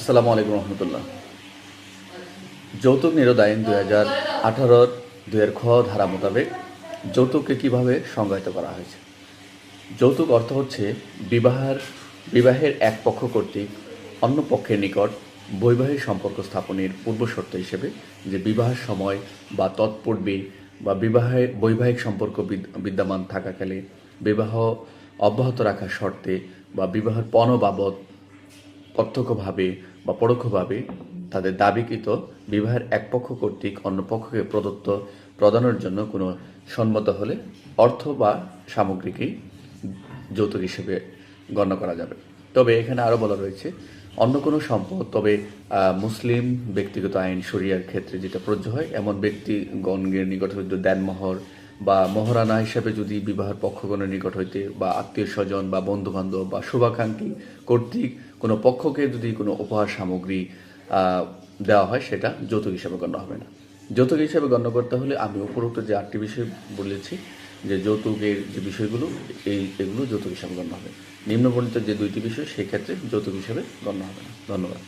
আসসালামু আলাইকুম রহমতুল্লাহ। যৌতুক নিরোধ আইন 2018 2 খ ধারা মোতাবেক যৌতুককে কিভাবে সংজ্ঞায়িত করা হয়েছে। যৌতুক অর্থ হচ্ছে বিবাহের এক পক্ষ কর্তৃক অন্য পক্ষের নিকট বৈবাহিক সম্পর্ক স্থাপনের পূর্বশর্ত হিসেবে যে বিবাহের সময় বা তৎপূর্বে বা বৈবাহিক সম্পর্ক বিদ্যমান থাকাকালে বিবাহ অব্যাহত রাখার শর্তে বা বিবাহের পণ বাবদ প্রত্যক্ষভাবে বা পরোক্ষভাবে তাদের দাবিকৃত বিবাহের এক পক্ষ কর্তৃক অন্য পক্ষকে প্রদানের জন্য কোনো সম্মত হলে অর্থ বা সামগ্রীকেই যৌতুক হিসেবে গণ্য করা যাবে। তবে এখানে আরও বলা রয়েছে অন্য কোনো সম্পদ, তবে মুসলিম ব্যক্তিগত আইন শরিয়ার ক্ষেত্রে যেটা প্রযোজ্য হয় এমন ব্যক্তিগণের নিকট হইতে দেনমোহর বা মোহরানা হিসাবে যদি বিবাহের পক্ষগণের নিকট হইতে বা আত্মীয় স্বজন বা বন্ধুবান্ধব বা শুভাকাঙ্ক্ষী কর্তৃক কোনো পক্ষকে যদি কোনো উপহার সামগ্রী দেওয়া হয় সেটা যৌতুক হিসাবে গণ্য হবে না। যৌতুক হিসাবে গণ্য করতে হলে আমি উপরোক্ত যে 8টি বিষয় বলেছি যে যৌতুকের যে বিষয়গুলো এগুলো যৌতুক হিসাবে গণ্য হবে। নিম্নবর্ণিত যে 2টি বিষয় সেই ক্ষেত্রে যৌতুক হিসাবে গণ্য হবে না। ধন্যবাদ।